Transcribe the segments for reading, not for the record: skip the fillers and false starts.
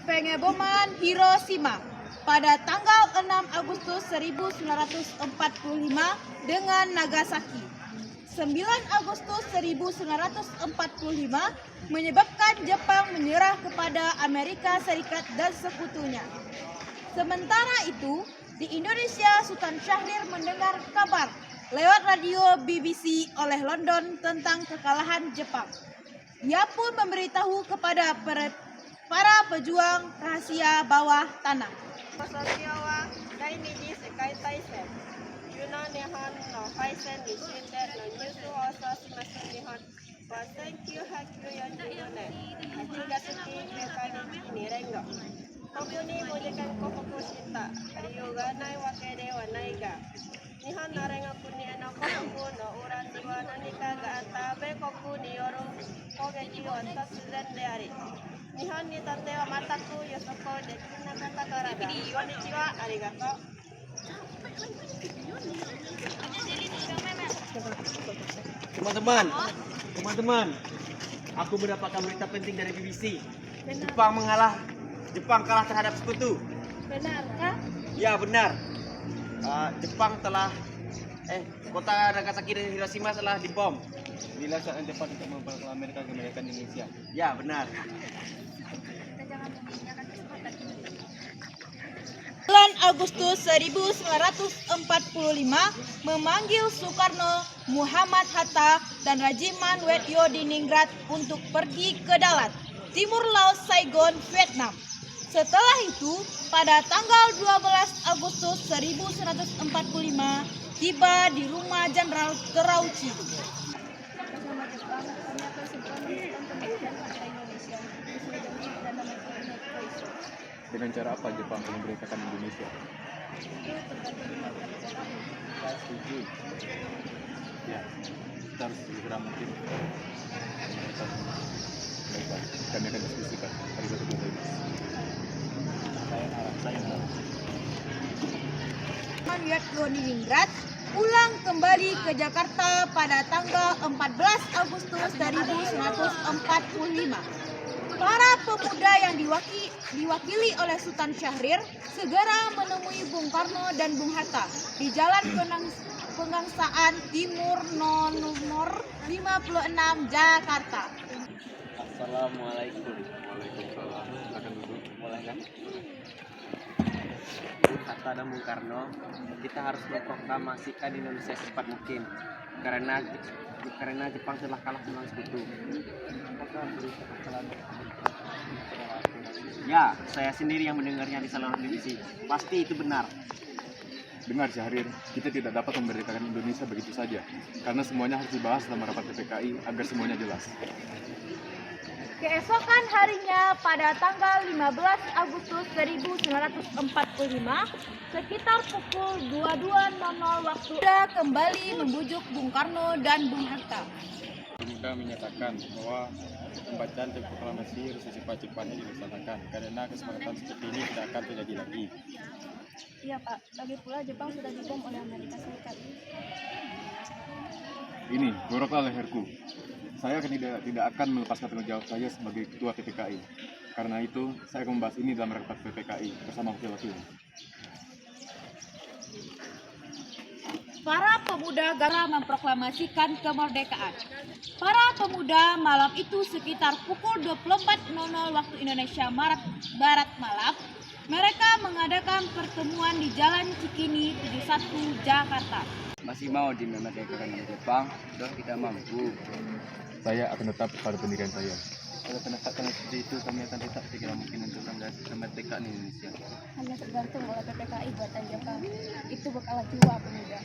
Pengeboman Hiroshima pada tanggal 6 Agustus 1945 dengan Nagasaki. 9 Agustus 1945 menyebabkan Jepang menyerah kepada Amerika Serikat dan sekutunya. Sementara itu, di Indonesia Sultan Syahrir mendengar kabar lewat radio BBC oleh London tentang kekalahan Jepang. Ia pun memberitahu kepada para pejuang rahasia bawah tanah. Teman-teman, aku mendapatkan berita penting dari BBC. Jepang kalah terhadap sekutu. Benarkah? Ya, benar. Kota Nagasaki dan Hiroshima telah dibom. Inilah saat yang tepat untuk memperoleh Amerika kemerdekaan Indonesia. Ya, benar. 9 Agustus 1945 memanggil Soekarno, Muhammad Hatta, dan Rajiman Wetyo-Diningrat untuk pergi ke Dalat, Timur Laut Saigon, Vietnam. Setelah itu, pada tanggal 12 Agustus 1945, tiba di rumah Jenderal Terauchi. Dengan cara apa Jepang memerdekakan Indonesia? Saya setuju. Ya, kita harus segera mungkin. Baik, kami akan diskusikan. Arigatou gozaimasu. Saya harap. Wetyo-Diningrat pulang kembali ke Jakarta pada tanggal 14 Agustus 1945. Para pemuda yang diwakili oleh Sultan Syahrir segera menemui Bung Karno dan Bung Hatta di Jalan Pegangsaan Timur nomor 56 Jakarta. Assalamualaikum. Waalaikumsalam. Silakan duduk. Boleh kan? Bung Hatta dan Bung Karno, kita harus memproklamasikan Indonesia secepat mungkin karena Jepang telah kalah melawan sekutu. Apakah berita kekalahan Ya, saya sendiri yang mendengarnya di saluran BBC. Pasti itu benar. Dengar Syahrir, kita tidak dapat memerdekakan Indonesia begitu saja, karena semuanya harus dibahas dalam rapat PPKI agar semuanya jelas. Keesokan harinya pada tanggal 15 Agustus 1945, sekitar pukul 22.00 waktu, kembali membujuk Bung Karno dan Bung Hatta. Pemuda menyatakan bahwa pembacaan proklamasi harus secepat-cepatnya dilaksanakan, karena kesepakatan seperti ini tidak akan terjadi lagi. Iya Pak, lagi pula Jepang sudah dibom oleh Amerika Serikat. Ini, goroklah leherku. Saya tidak akan melepaskan tanggung jawab saya sebagai ketua PPKI. Karena itu, saya akan membahas ini dalam rapat PPKI bersama wakil-wakil. Para pemuda gagal memproklamasikan kemerdekaan. Para pemuda malam itu sekitar pukul 24.00 waktu Indonesia Barat malam, mereka mengadakan pertemuan di Jalan Cikini 71 Jakarta. Masih mau dimerdekakan oleh Jepang, sudah kita mampu. Saya akan tetap pada pendidikan saya. Kalau pendekatan seperti itu, kami akan tetap segera mungkin untuk kemerdekaan Indonesia. Hanya tergantung oleh PPKI buatan Jepang. Itu bekal jiwa pemuda.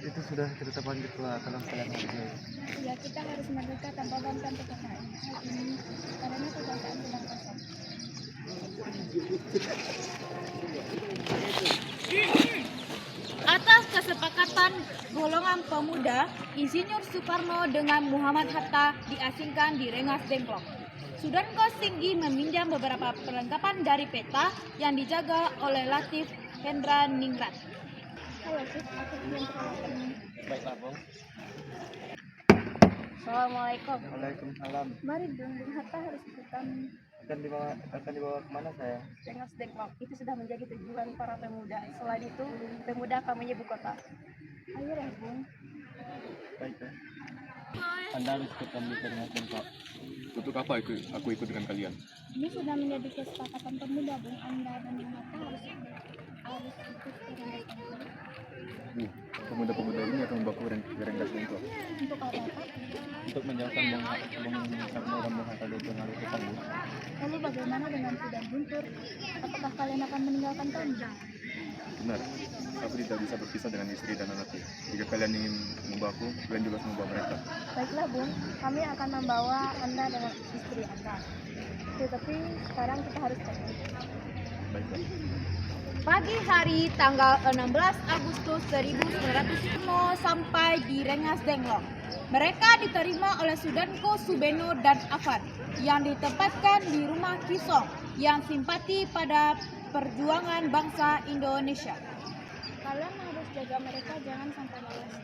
Itu sudah ketetapan lah kalau kalian saja. Ya, kita harus merdeka tanpa bantuan PPKI. Hal ini karena kebangsaan sedang kosong. Atas kesepakatan golongan pemuda, Insinyur Soekarno dengan Muhammad Hatta diasingkan di Rengas Dengklok. Sudan Kos Singgi meminjam beberapa perlengkapan dari peta yang dijaga oleh Latif Hendra Ningrat. Halo, Sis, aku ingin perkenalkan. Baiklah, Bang. Assalamualaikum. Waalaikumsalam. Mari Bung Hatta harus ikutan akan dibawa kemana saya? Rengas Dengklok itu sudah menjadi tujuan para pemuda. Selain itu, pemuda akan menyebut kota. Ayo Bung. Baiklah. Anda harus ikut kami ke Rengas Dengklok. Untuk apa aku ikut dengan kalian? Ini sudah menjadi kesepakatan pemuda, Bung. Anda dan Mata harus ikut ke Rengas Dengklok. Pemuda-pemuda ini akan membawa ke Rengas Dengklok. Untuk apa, Pak? Untuk menjauhkan Bung Karno dan Bung Hatta dari pengaruh Jepang, Bu. Lalu bagaimana dengan Sudan Guntur? Apakah kalian akan meninggalkan kami? Benar, aku tidak bisa berpisah dengan istri dan anakku. Jika kalian ingin membawaku, kalian juga harus membawa mereka. Baiklah, Bung. Kami akan membawa Anda dengan istri Anda. Tetapi sekarang kita harus pergi. Baiklah. Pagi hari tanggal 16 Agustus 1900 sampai di Rengas Dengklok. Mereka diterima oleh Sudanko Subeno dan Afan yang ditempatkan di rumah Kisong yang simpati pada perjuangan bangsa Indonesia. Kalian harus jaga mereka, jangan sampai lolos.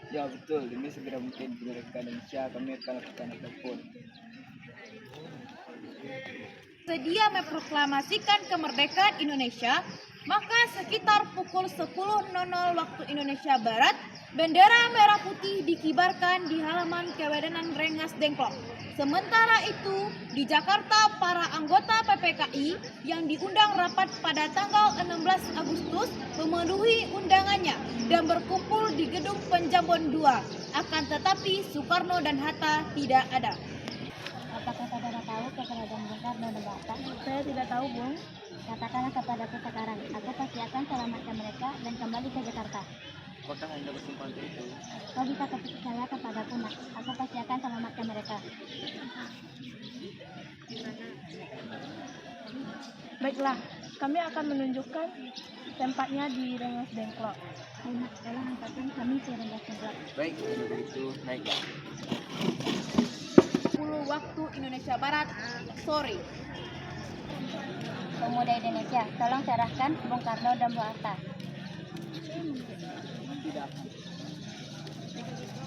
Ya betul, demi segera mungkin mereka Indonesia kami akan lakukan apapun. Sedia memproklamasikan kemerdekaan Indonesia, maka sekitar pukul 10.00 waktu Indonesia Barat, bendera merah putih dikibarkan di halaman Kewedenan Rengas Dengklok. Sementara itu, di Jakarta para anggota PPKI yang diundang rapat pada tanggal 16 Agustus memenuhi undangannya dan berkumpul di Gedung Penjambon II. Akan tetapi Soekarno dan Hatta tidak ada. Apakah saudara tahu keberadaan Bung Karno dan Hatta? Saya tidak tahu, Bung. Katakanlah kepadaku sekarang, aku pasti akan selamatkan mereka dan kembali ke Jakarta. Apakah Anda bersumpah untuk itu? Kau bisa percaya kepadaku, Nak. Aku pasti akan selamatkan mereka. Baiklah, kami akan menunjukkan tempatnya di Rengas Dengklok. Nak, tolong antarkan kami ke Rengas Dengklok. Baik, kalau begitu naiklah. 10 waktu Indonesia Barat sore. Pemuda Indonesia, tolong serahkan Bung Karno dan Bung Hatta.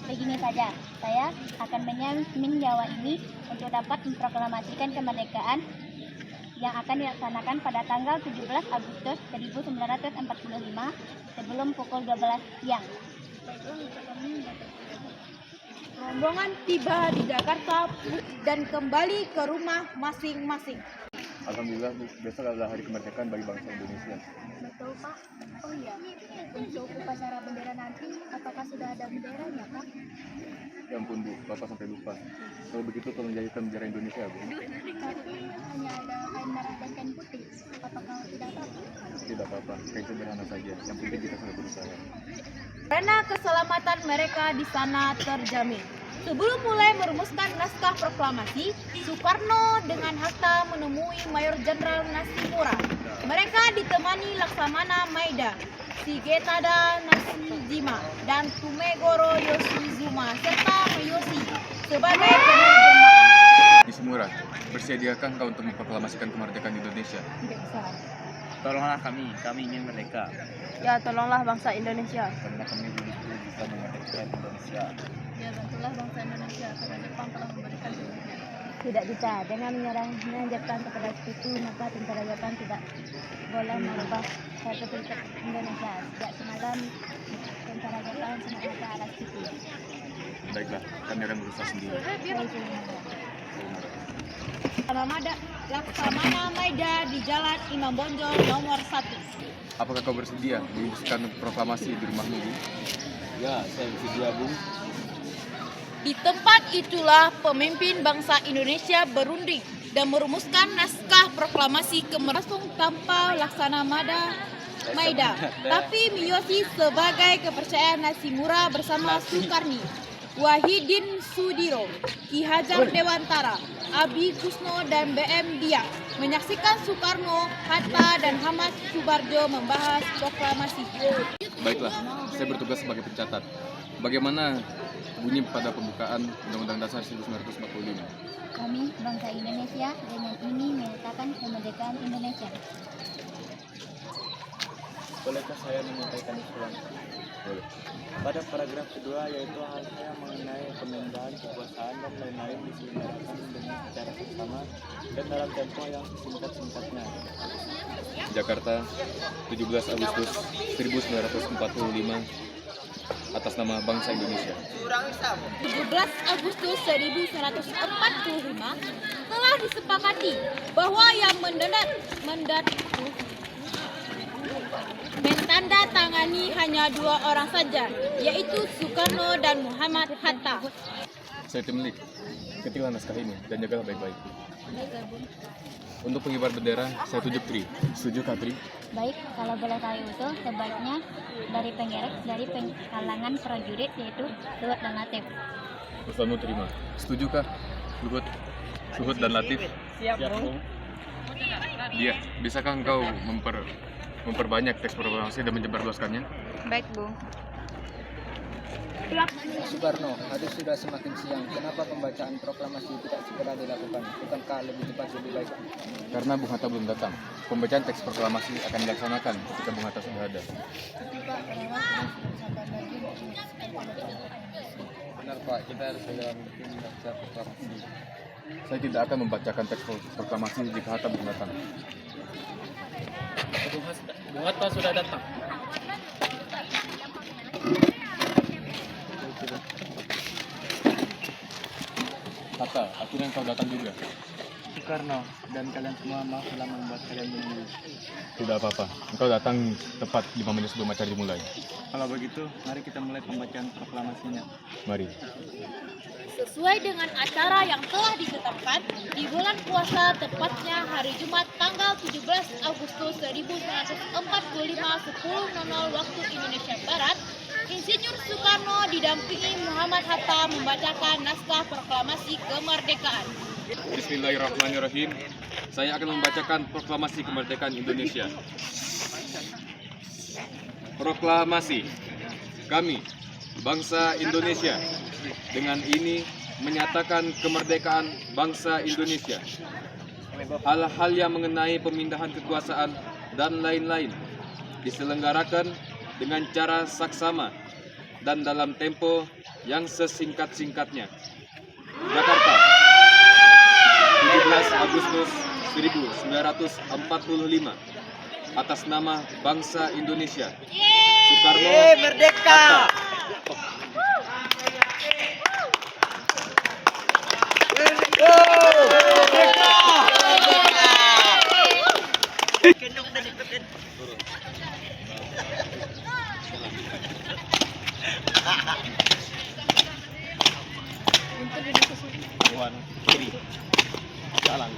Begini saja, saya akan menyamin Jawa ini untuk dapat memproklamasikan kemerdekaan yang akan dilaksanakan pada tanggal 17 Agustus 1945 sebelum pukul 12 siang. Rombongan tiba di Jakarta dan kembali ke rumah masing-masing. Alhamdulillah, Bu, besok adalah hari kemerdekaan bagi bangsa Indonesia. Betul, Pak. Oh iya, untuk upacara bendera nanti, apakah sudah ada benderanya, Pak? Ya ampun, Bu, Bapak sampai lupa. Kalau begitu tolong jadikan bendera Indonesia, Bu. Tapi hanya ada kain merah dan kain putih. Apakah tidak apa-apa? Tidak apa-apa, kain sederhana saja. Yang penting kita sudah berusaha. Karena keselamatan mereka di sana terjamin. Sebelum mulai merumuskan naskah proklamasi, Soekarno dengan Hatta menemui Mayor Jenderal Nasimura. Mereka ditemani Laksamana Maida, Sigetada Nasijima, dan Tumegoro Yoshizuma serta Miyoshi sebagai penerjemah. Nasimura, bersediakah kau untuk memproklamasikan kemerdekaan Indonesia? Tidak bisa. Tolonglah kami ingin merdeka. Ya, tolonglah bangsa Indonesia. Karena kami begitu bisa memerdekakan Indonesia. Ya, bantulah bangsa Indonesia karena Jepang telah memberikan Indonesia. Tidak bisa, dengan menyerahnya Jepang kepada sekutu, maka tentara Jepang tidak boleh merubah Republik Indonesia. Sejak semalam, tentara Jepang sengaja ke arah situ. Baiklah, kami akan berusaha sendiri. Laksamana Maida di Jalan Imam Bonjol nomor 1. Apakah kau bersedia merumuskan proklamasi di rumahmu, Bu? Ya, saya bersedia, Bung. Di tempat itulah pemimpin bangsa Indonesia berunding dan merumuskan naskah proklamasi kemerdekaan tanpa Laksana Maida. Tapi Miyoshi sebagai kepercayaan Nasimura bersama Sukarni, Wahidin Sudiro, Ki Hajar Dewantara, Abi Kusno dan BM Dia menyaksikan Soekarno, Hatta dan Hamad Subarjo membahas proklamasi. Baiklah, saya bertugas sebagai pencatat. Bagaimana bunyi pada pembukaan Undang-Undang Dasar 1945? Kami, bangsa Indonesia, dengan ini menyatakan kemerdekaan Indonesia. Bolehkah saya menyampaikan usulan? Boleh. Pada paragraf kedua yaitu hal-hal mengenai pemindahan kekuasaan dan lain-lain diselenggarakan dengan secara bersama dan dalam tempo yang sesingkat-singkatnya. Jakarta, 17 Agustus 1945, atas nama bangsa Indonesia. 17 Agustus 1945 telah disepakati bahwa yang mentandatangani hanya 2 orang saja, yaitu Soekarno dan Muhammad Hatta. Saya Tim Lik, ketiklah naskah ini dan jagalah baik-baik. Untuk pengibar bendera, saya tunjuk Tri. Setuju Kak Tri? Baik, kalau boleh saya usul, sebaiknya dari kalangan prajurit yaitu Luhut dan Latif. Usulanmu terima. Setuju Kak? Luhut dan Latif? Siap, Bung. Dia, bisakah engkau memperbanyak teks proklamasi dan menyebarluaskannya? Baik, Bung. Soekarno, hari sudah semakin siang. Kenapa pembacaan proklamasi tidak segera dilakukan? Bukankah lebih cepat lebih baik? Karena Bung Hatta belum datang. Pembacaan teks proklamasi akan dilaksanakan ketika Bung Hatta sudah ada. Benar Pak, kita harus segera mungkin membaca proklamasi. Saya tidak akan membacakan teks proklamasi jika Hatta belum datang. Bung Hatta sudah datang. Hatta, akhirnya engkau datang juga. Soekarno dan kalian semua maaf telah membuat kalian menunggu. Tidak apa-apa, engkau datang tepat 5 menit sebelum acara dimulai. Kalau begitu, mari kita mulai pembacaan proklamasinya. Mari. Sesuai dengan acara yang telah ditetapkan di bulan puasa, tepatnya hari Jumat tanggal 17 Agustus 1945 10.00 waktu Indonesia Barat, Insinyur Soekarno didampingi Muhammad Hatta membacakan naskah proklamasi kemerdekaan. Bismillahirrahmanirrahim. Saya akan membacakan proklamasi kemerdekaan Indonesia. Proklamasi. Kami, bangsa Indonesia, dengan ini menyatakan kemerdekaan bangsa Indonesia. Hal-hal yang mengenai pemindahan kekuasaan dan lain-lain diselenggarakan dengan cara saksama dan dalam tempo yang sesingkat-singkatnya. Jakarta, 17 Agustus 1945, atas nama bangsa Indonesia. Soekarno, Merdeka! Kiri. Jalan.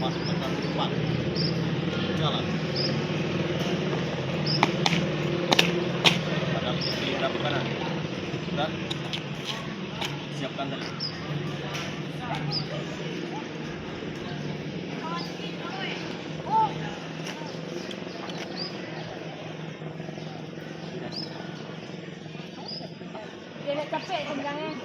Masuk ke depan. Jalan. Hadap kiri, hadap kanan. Dan siapkan tadi. Dia capek kencangnya.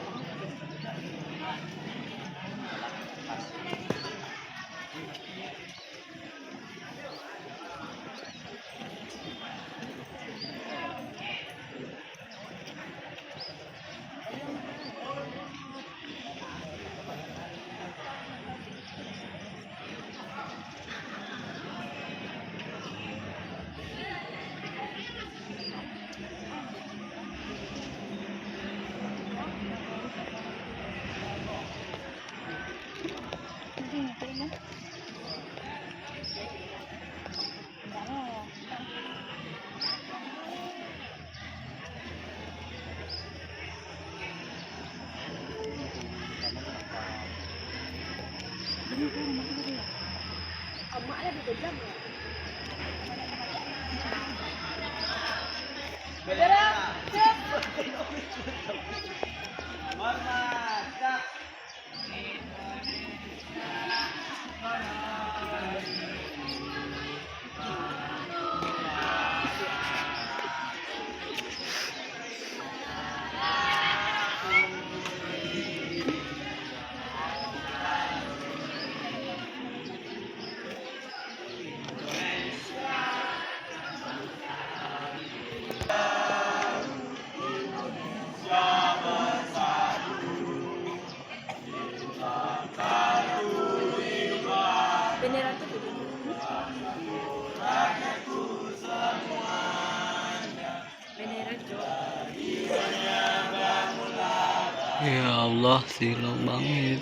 Ya Allah, silau banget.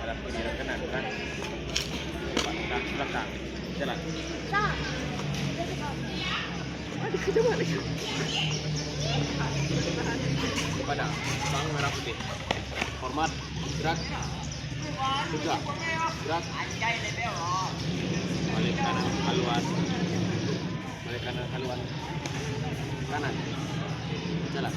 Ada kiri kanan kan? Belakang. Jalan. Kepada bang merah putih. Hormat. Gerak. Tegak. Gerak. Balik kanan haluan. Balik kanan haluan. Kanan. Jalan.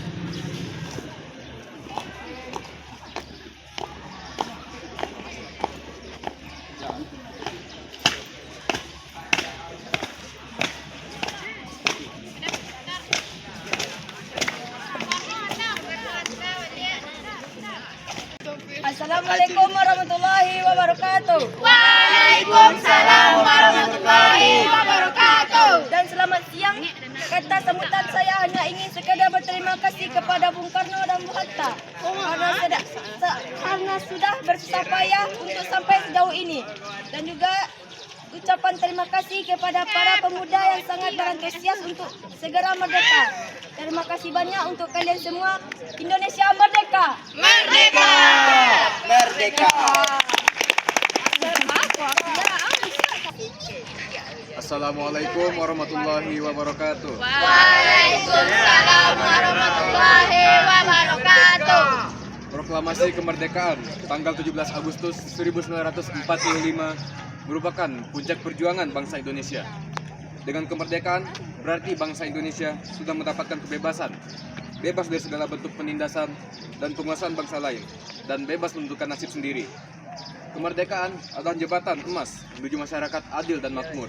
Assalamualaikum warahmatullahi wabarakatuh. Waalaikumsalam warahmatullahi wabarakatuh. Dan selamat siang. Kata sambutan saya hanya ingin sekadar berterima kasih kepada Bung Karno dan Bung Hatta karena sudah bersusah payah untuk sampai sejauh ini. Dan juga ucapan terima kasih kepada para pemuda yang sangat berantusias untuk segera merdeka. Terima kasih banyak untuk kalian semua. Indonesia merdeka! Merdeka! Merdeka. Assalamualaikum warahmatullahi wabarakatuh. Waalaikumsalam warahmatullahi wabarakatuh. Proklamasi kemerdekaan tanggal 17 Agustus 1945 merupakan puncak perjuangan bangsa Indonesia. Dengan kemerdekaan, berarti bangsa Indonesia sudah mendapatkan kebebasan, bebas dari segala bentuk penindasan dan penguasaan bangsa lain, dan bebas menentukan nasib sendiri. Kemerdekaan adalah jembatan emas menuju masyarakat adil dan makmur.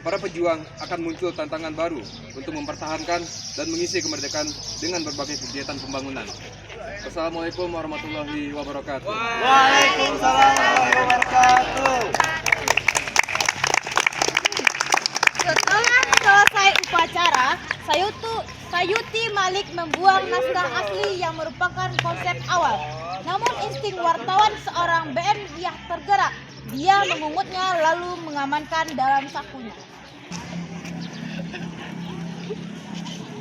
Para pejuang akan muncul tantangan baru untuk mempertahankan dan mengisi kemerdekaan dengan berbagai kegiatan pembangunan. Wassalamualaikum warahmatullahi wabarakatuh. Waalaikumsalam warahmatullahi wabarakatuh. Setelah selesai upacara, Sayuti Malik membuang naskah asli yang merupakan konsep awal. Namun insting wartawan seorang BNI tergerak. Dia memungutnya lalu mengamankan dalam sakunya.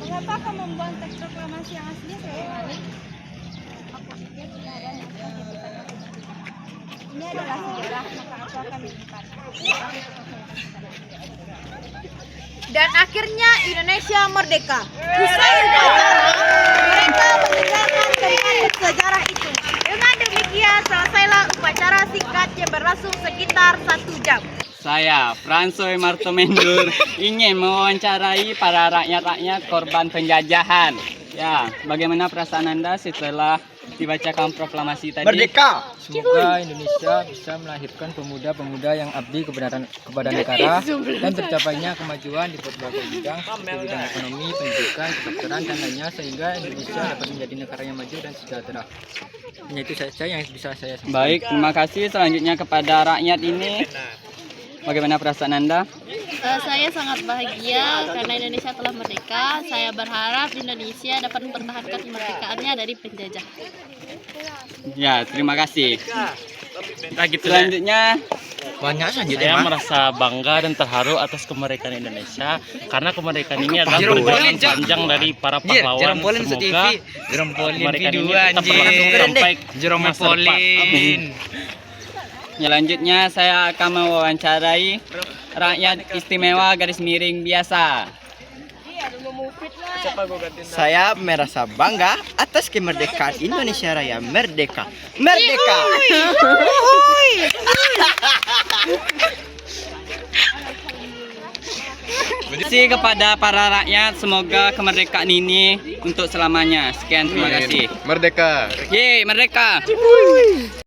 Mengapa kamu membuang teks proklamasi yang asli, Sayuti Malik? Ini adalah sejarah, maka aku akan menyimpan. Dan akhirnya Indonesia merdeka. Usai upacara, mereka meninggalkan tempat bersejarah itu. Dengan demikian selesailah upacara singkat yang berlangsung sekitar 1 jam. Saya, Fransoy Martomendur, ingin mewawancarai para rakyat-rakyat korban penjajahan. Ya, bagaimana perasaan Anda setelah dibacakan proklamasi tadi? Merdeka. Semoga Indonesia bisa melahirkan pemuda-pemuda yang abdi kepada negara dan tercapainya kemajuan di berbagai bidang seperti bidang ekonomi, pendidikan, kedokteran, dan lainnya sehingga Indonesia dapat menjadi negara yang maju dan sejahtera. Hanya itu saja yang bisa saya sampaikan. Baik, terima kasih. Selanjutnya kepada rakyat ini, bagaimana perasaan Anda? Saya sangat bahagia karena Indonesia telah merdeka. Saya berharap Indonesia dapat mempertahankan kemerdekaannya dari penjajah. Ya, terima kasih. Selanjutnya, Saya merasa bangga dan terharu atas kemerdekaan Indonesia karena kemerdekaan ini adalah perjuangan panjang dari para pahlawan. Semoga kemerdekaan ini tetap berlangsung sampai masa depan. Selanjutnya saya akan mewawancarai rakyat istimewa garis miring biasa. Saya merasa bangga atas kemerdekaan Indonesia Raya. Merdeka, merdeka. Terima kasih kepada para rakyat. Semoga kemerdekaan ini untuk selamanya. Sekian, terima kasih. Merdeka. Yeay, merdeka.